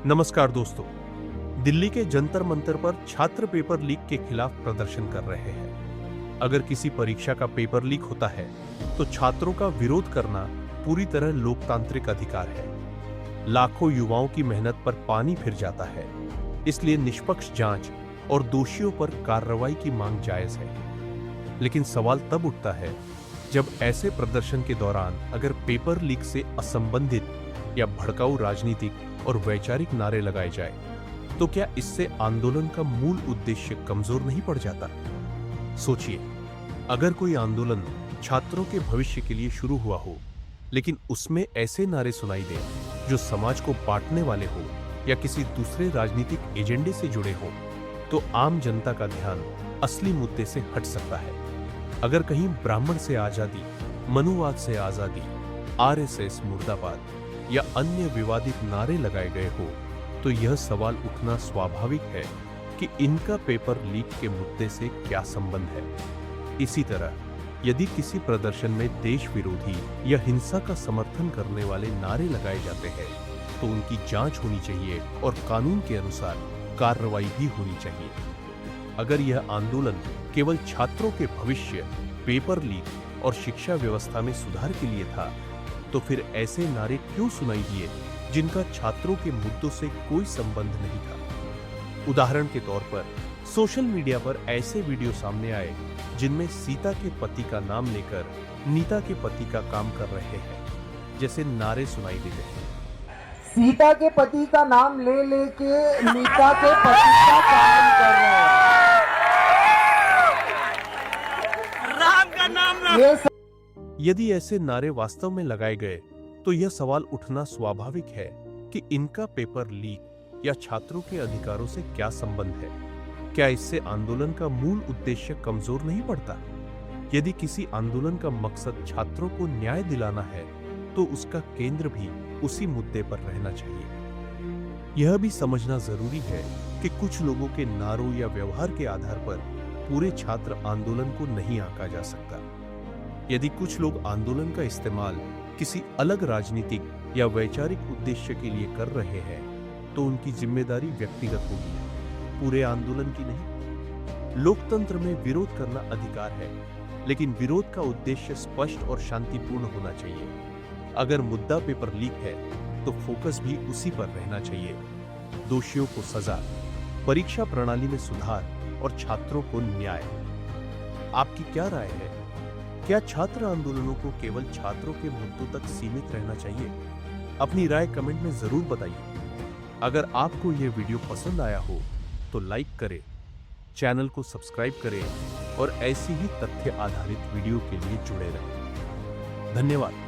नमस्कार दोस्तों। दिल्ली के जंतर मंतर पर छात्र पेपर लीक के खिलाफ प्रदर्शन कर रहे हैं। अगर किसी परीक्षा का पेपर लीक होता है तो छात्रों का विरोध करना पूरी तरह लोकतांत्रिक अधिकार है। लाखों युवाओं की मेहनत पर पानी फिर जाता है, इसलिए निष्पक्ष जांच और दोषियों पर कार्रवाई की मांग जायज है। लेकिन सवाल तब उठता है जब ऐसे प्रदर्शन के दौरान अगर पेपर लीक से असंबंधित या भड़काऊ राजनीतिक और वैचारिक नारे लगाए जाए तो क्या इससे आंदोलन का मूल उद्देश्य कमजोर नहीं पड़ जाता? सोचिए, अगर कोई आंदोलन छात्रों के भविष्य के लिए शुरू हुआ हो, लेकिन उसमें ऐसे नारे सुनाई दें जो समाज को बांटने वाले हो या किसी दूसरे राजनीतिक एजेंडे से जुड़े हो, तो आम जनता का ध्यान असली मुद्दे से हट सकता है। अगर कहीं ब्राह्मण से आजादी, मनुवाद से आजादी, आरएसएस मुर्दाबाद या अन्य विवादित नारे लगाए गए हो, तो यह सवाल उठना स्वाभाविक है कि इनका पेपर लीक के मुद्दे से क्या संबंध है। इसी तरह यदि किसी प्रदर्शन में देश विरोधी या हिंसा का समर्थन करने वाले नारे लगाए जाते हैं तो उनकी जांच होनी चाहिए और कानून के अनुसार कार्रवाई भी होनी चाहिए। अगर यह आंदोलन केवल छात्रों के भविष्य, पेपर लीक और शिक्षा व्यवस्था में सुधार के लिए था, तो फिर ऐसे नारे क्यों सुनाई दिए जिनका छात्रों के मुद्दों से कोई संबंध नहीं था? उदाहरण के तौर पर सोशल मीडिया पर ऐसे वीडियो सामने आए जिनमें सीता के पति का नाम लेकर नीता के पति का काम कर रहे हैं, जैसे नारे सुनाई देते हैं। सीता के पति का नाम ले लेके नीता के पति का काम कर रहे हैं। राम का नाम ये यदि ऐसे नारे वास्तव में लगाए गए तो यह सवाल उठना स्वाभाविक है कि इनका पेपर लीक या छात्रों के अधिकारों से क्या संबंध है? क्या इससे आंदोलन का मूल उद्देश्य कमजोर नहीं पड़ता? यदि किसी आंदोलन का मकसद छात्रों को न्याय दिलाना है तो उसका केंद्र भी उसी मुद्दे पर रहना चाहिए। यह भी समझना जरूरी है कि कुछ लोगों के नारों या व्यवहार के आधार पर पूरे छात्र आंदोलन को नहीं आंका जा सकता। यदि कुछ लोग आंदोलन का इस्तेमाल किसी अलग राजनीतिक या वैचारिक उद्देश्य के लिए कर रहे हैं तो उनकी जिम्मेदारी व्यक्तिगत होगी, पूरे आंदोलन की नहीं। लोकतंत्र में विरोध करना अधिकार है, लेकिन विरोध का उद्देश्य स्पष्ट और शांतिपूर्ण होना चाहिए। अगर मुद्दा पेपर लीक है तो फोकस भी उसी पर रहना चाहिए। दोषियों को सजा, परीक्षा प्रणाली में सुधार और छात्रों को न्याय। आपकी क्या राय है? क्या छात्र आंदोलनों को केवल छात्रों के मुद्दों तक सीमित रहना चाहिए? अपनी राय कमेंट में जरूर बताइए। अगर आपको यह वीडियो पसंद आया हो तो लाइक करें, चैनल को सब्सक्राइब करें और ऐसी ही तथ्य आधारित वीडियो के लिए जुड़े रहें। धन्यवाद।